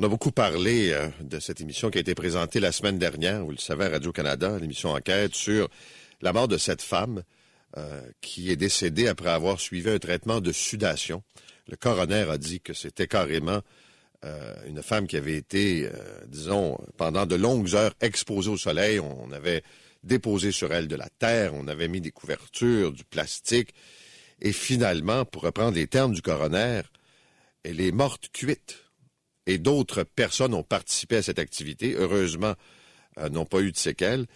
On a beaucoup parlé de cette émission qui a été présentée la semaine dernière, vous le savez, à Radio-Canada, l'émission Enquête, sur la mort de cette femme qui est décédée après avoir suivi un traitement de sudation. Le coroner a dit que c'était carrément une femme qui avait été, disons, pendant de longues heures exposée au soleil. On avait déposé sur elle de la terre, on avait mis des couvertures, du plastique. Et finalement, pour reprendre les termes du coroner, elle est morte cuite. Et d'autres personnes ont participé à cette activité. Heureusement, n'ont pas eu de séquelles.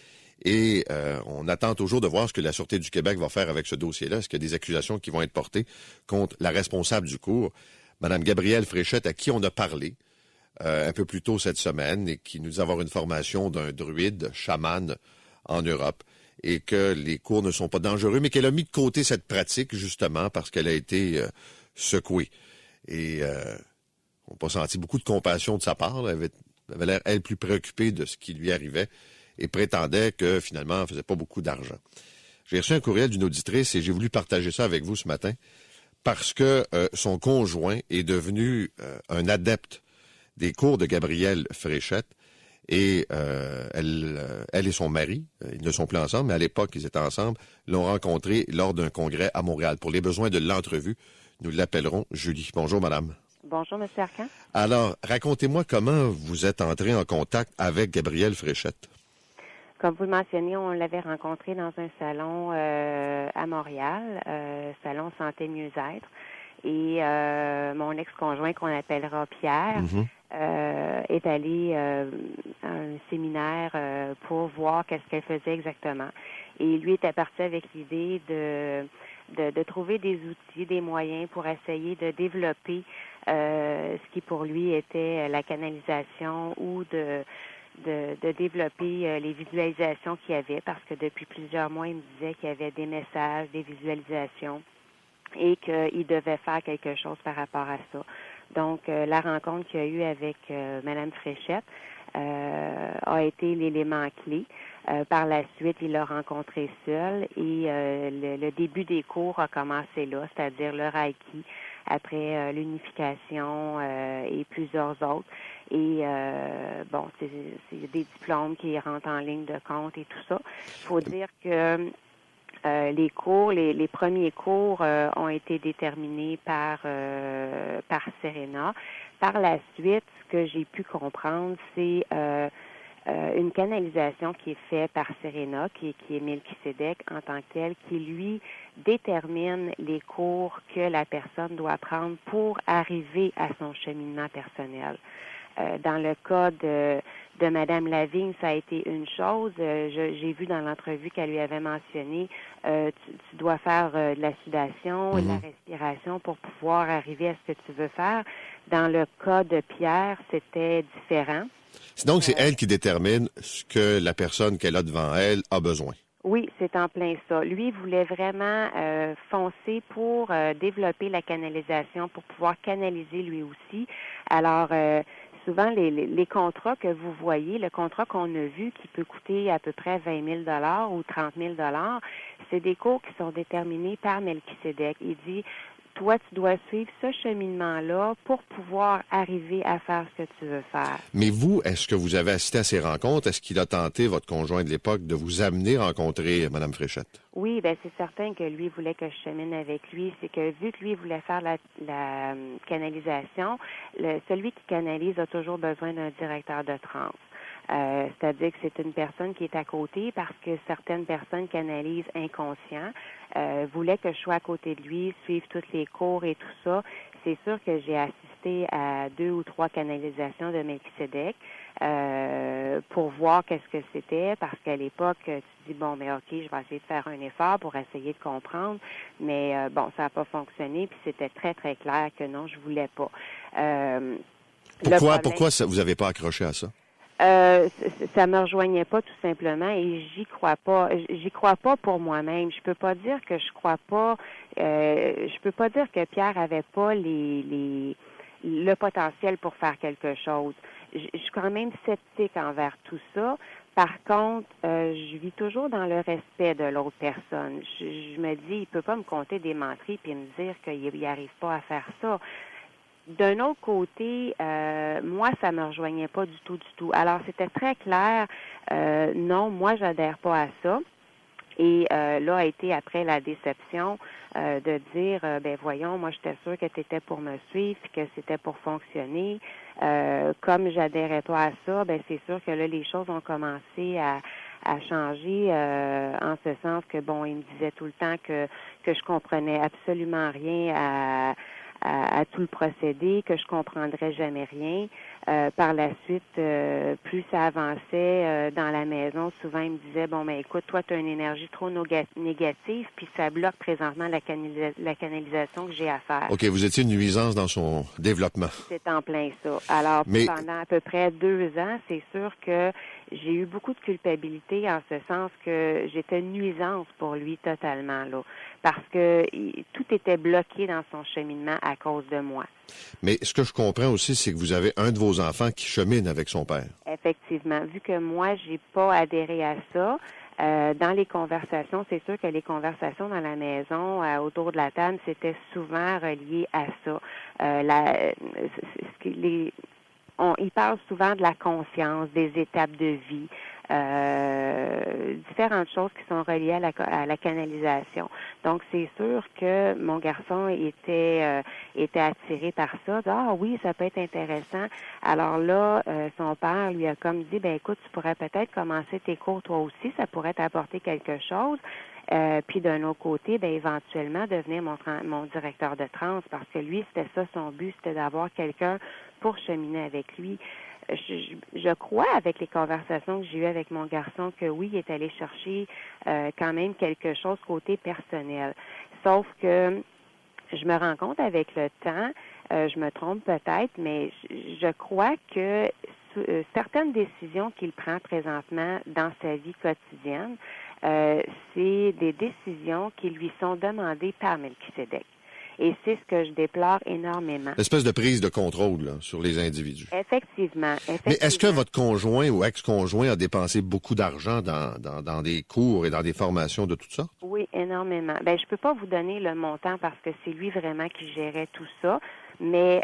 Et on attend toujours de voir ce que la Sûreté du Québec va faire avec ce dossier-là. Est-ce qu'il y a des accusations qui vont être portées contre la responsable du cours, Mme Gabrielle Fréchette, à qui on a parlé un peu plus tôt cette semaine et qui nous dit avoir une formation d'un druide chaman en Europe et que les cours ne sont pas dangereux, mais qu'elle a mis de côté cette pratique justement parce qu'elle a été secouée. Et on n'a pas senti beaucoup de compassion de sa part. Elle avait l'air, elle, plus préoccupée de ce qui lui arrivait et prétendait que, finalement, elle ne faisait pas beaucoup d'argent. J'ai reçu un courriel d'une auditrice et j'ai voulu partager ça avec vous ce matin parce que son conjoint est devenu un adepte des cours de Gabrielle Fréchette et elle et son mari, ils ne sont plus ensemble, mais à l'époque, ils étaient ensemble, l'ont rencontré lors d'un congrès à Montréal. Pour les besoins de l'entrevue, nous l'appellerons Julie. Bonjour, madame. Bonjour, M. Arcan. Alors, racontez-moi comment vous êtes entré en contact avec Gabrielle Fréchette. Comme vous le mentionnez, on l'avait rencontré dans un salon à Montréal, salon santé mieux-être. Et mon ex-conjoint, qu'on appellera Pierre, est allé à un séminaire pour voir qu'est-ce qu'elle faisait exactement. Et lui était parti avec l'idée de trouver des outils, des moyens pour essayer de développer ce qui pour lui était la canalisation ou de développer les visualisations qu'il y avait, parce que depuis plusieurs mois, il me disait qu'il y avait des messages, des visualisations et qu'il devait faire quelque chose par rapport à ça. Donc, la rencontre qu'il y a eu avec Mme Fréchette a été l'élément clé. Par la suite, il l'a rencontré seul et le début des cours a commencé là, c'est-à-dire le Reiki, après l'unification et plusieurs autres. Et bon, c'est des diplômes qui rentrent en ligne de compte et tout ça. Il faut dire que les cours, les premiers cours ont été déterminés par Serena. Par la suite, ce que j'ai pu comprendre, c'est une canalisation qui est faite par Serena, qui est Melchisedec en tant que tel, qui lui détermine les cours que la personne doit prendre pour arriver à son cheminement personnel. Dans le cas de Madame Lavigne, ça a été une chose. J'ai vu dans l'entrevue qu'elle lui avait mentionné, tu dois faire de la sudation, de la respiration pour pouvoir arriver à ce que tu veux faire. Dans le cas de Pierre, c'était différent. Donc, c'est elle qui détermine ce que la personne qu'elle a devant elle a besoin. Oui, c'est en plein ça. Lui voulait vraiment foncer pour développer la canalisation, pour pouvoir canaliser lui aussi. Alors, souvent, les contrats que vous voyez, le contrat qu'on a vu qui peut coûter à peu près 20 000 ou 30 000 c'est des cours qui sont déterminés par Melchisedec. Il dit, toi, tu dois suivre ce cheminement-là pour pouvoir arriver à faire ce que tu veux faire. Mais vous, est-ce que vous avez assisté à ces rencontres? Est-ce qu'il a tenté, votre conjoint de l'époque, de vous amener rencontrer Mme Fréchette? Oui, bien, c'est certain que lui voulait que je chemine avec lui. C'est que vu que lui voulait faire la canalisation, celui qui canalise a toujours besoin d'un directeur de transe. C'est-à-dire que c'est une personne qui est à côté parce que certaines personnes canalisent inconscient, voulaient que je sois à côté de lui, suivre tous les cours et tout ça. C'est sûr que j'ai assisté à 2 ou 3 canalisations de Melchisedec pour voir qu'est-ce que c'était, parce qu'à l'époque, tu dis, bon, mais OK, je vais essayer de faire un effort pour essayer de comprendre, mais bon, ça n'a pas fonctionné, puis c'était très, très clair que non, je voulais pas. Pourquoi vous n'avez pas accroché à ça? Ça me rejoignait pas tout simplement et j'y crois pas. J'y crois pas pour moi-même. Je peux pas dire que je crois pas. Je peux pas dire que Pierre avait pas le potentiel pour faire quelque chose. Je suis quand même sceptique envers tout ça. Par contre, je vis toujours dans le respect de l'autre personne. Je me dis, il peut pas me compter des menteries puis me dire qu'il n'y arrive pas à faire ça. D'un autre côté, moi, ça me rejoignait pas du tout. Alors, c'était très clair, non, moi, j'adhère pas à ça. Et là a été après la déception de dire ben voyons, moi j'étais sûre que tu étais pour me suivre, que c'était pour fonctionner. Comme j'adhérais pas à ça, ben c'est sûr que là les choses ont commencé à changer en ce sens que bon, il me disait tout le temps que je comprenais absolument rien à tout le procédé, que je comprendrais jamais rien. Par la suite, plus ça avançait dans la maison, souvent il me disait bon ben écoute, toi tu as une énergie trop négative, puis ça bloque présentement la canalisation que j'ai à faire. OK, vous étiez une nuisance dans son développement. C'est en plein ça. Alors pendant à peu près 2 ans, c'est sûr que j'ai eu beaucoup de culpabilité en ce sens que j'étais une nuisance pour lui totalement là, parce que tout était bloqué dans son cheminement à cause de moi. Mais ce que je comprends aussi, c'est que vous avez un de vos enfants qui chemine avec son père. Effectivement. Vu que moi, j'ai pas adhéré à ça, dans les conversations, c'est sûr que les conversations dans la maison, autour de la table, c'était souvent relié à ça. Ils parlent souvent de la conscience, des étapes de vie, différentes choses qui sont reliées à la canalisation. Donc, c'est sûr que mon garçon était attiré par ça. Ah oui, ça peut être intéressant. Alors là, son père lui a comme dit, ben écoute, tu pourrais peut-être commencer tes cours toi aussi, ça pourrait t'apporter quelque chose. Puis d'un autre côté, ben éventuellement devenir mon directeur de trans, parce que lui, c'était ça son but, c'était d'avoir quelqu'un pour cheminer avec lui. Je crois, avec les conversations que j'ai eues avec mon garçon, que oui, il est allé chercher quand même quelque chose côté personnel. Sauf que je me rends compte avec le temps, je me trompe peut-être, mais je crois que certaines décisions qu'il prend présentement dans sa vie quotidienne, c'est des décisions qui lui sont demandées par Melchisedec. Et c'est ce que je déplore énormément. L'espèce de prise de contrôle là, sur les individus. Effectivement. Mais est-ce que votre conjoint ou ex-conjoint a dépensé beaucoup d'argent dans des cours et dans des formations de tout ça? Oui, énormément. Ben, je peux pas vous donner le montant parce que c'est lui vraiment qui gérait tout ça, mais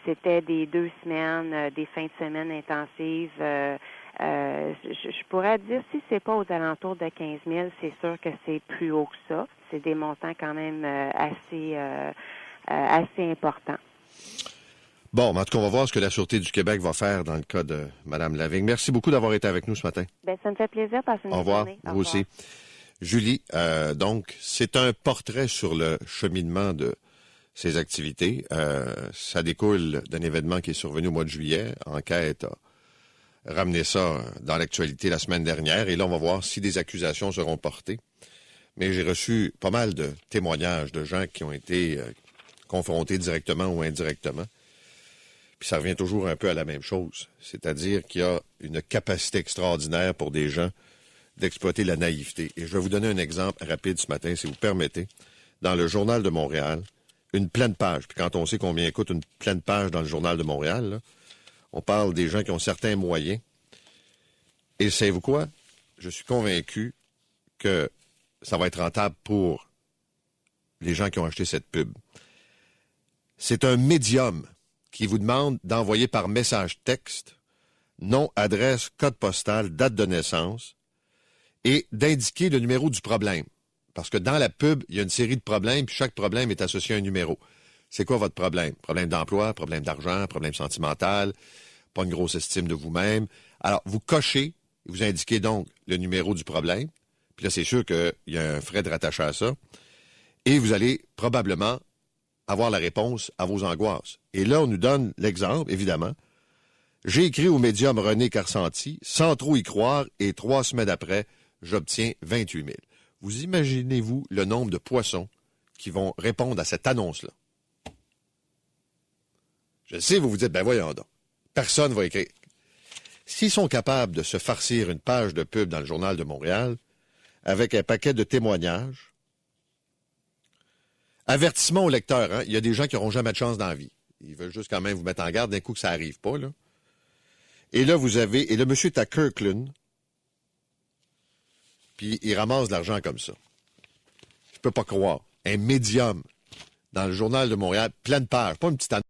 c'était des 2 semaines, des fins de semaine intensives. Je pourrais dire, si c'est pas aux alentours de 15 000, c'est sûr que c'est plus haut que ça. C'est des montants quand même assez importants. Bon, en tout cas, on va voir ce que la Sûreté du Québec va faire dans le cas de Mme Lavigne. Merci beaucoup d'avoir été avec nous ce matin. Ben, ça me fait plaisir. Passez une bonne journée. Au revoir, vous aussi. Julie, donc, c'est un portrait sur le cheminement de ces activités. Ça découle d'un événement qui est survenu au mois de juillet. Enquête a ramené ça dans l'actualité la semaine dernière. Et là, on va voir si des accusations seront portées. Mais j'ai reçu pas mal de témoignages de gens qui ont été confrontés directement ou indirectement. Puis ça revient toujours un peu à la même chose. C'est-à-dire qu'il y a une capacité extraordinaire pour des gens d'exploiter la naïveté. Et je vais vous donner un exemple rapide ce matin, si vous permettez. Dans le Journal de Montréal, une pleine page. Puis quand on sait combien coûte une pleine page dans le Journal de Montréal, là, on parle des gens qui ont certains moyens. Et savez-vous quoi? Je suis convaincu que ça va être rentable pour les gens qui ont acheté cette pub. C'est un médium qui vous demande d'envoyer par message texte nom, adresse, code postal, date de naissance et d'indiquer le numéro du problème. Parce que dans la pub, il y a une série de problèmes, puis chaque problème est associé à un numéro. C'est quoi votre problème? Problème d'emploi, problème d'argent, problème sentimental, pas une grosse estime de vous-même. Alors, vous cochez, vous indiquez donc le numéro du problème. Puis là, c'est sûr qu'il y a un frais de rattaché à ça. Et vous allez probablement avoir la réponse à vos angoisses. Et là, on nous donne l'exemple, évidemment. J'ai écrit au médium René Carsanti, sans trop y croire, et 3 semaines après, j'obtiens 28 000. Vous imaginez-vous le nombre de poissons qui vont répondre à cette annonce-là? Je sais, vous vous dites, ben voyons donc. Personne ne va écrire. S'ils sont capables de se farcir une page de pub dans le Journal de Montréal, avec un paquet de témoignages, avertissement aux lecteurs, hein? Il y a des gens qui n'auront jamais de chance dans la vie. Ils veulent juste quand même vous mettre en garde d'un coup que ça n'arrive pas, là. Et là, vous avez... Et le monsieur est à Kirkland, puis il ramasse de l'argent comme ça. Je peux pas croire. Un médium dans le Journal de Montréal, pleine page, pas une petite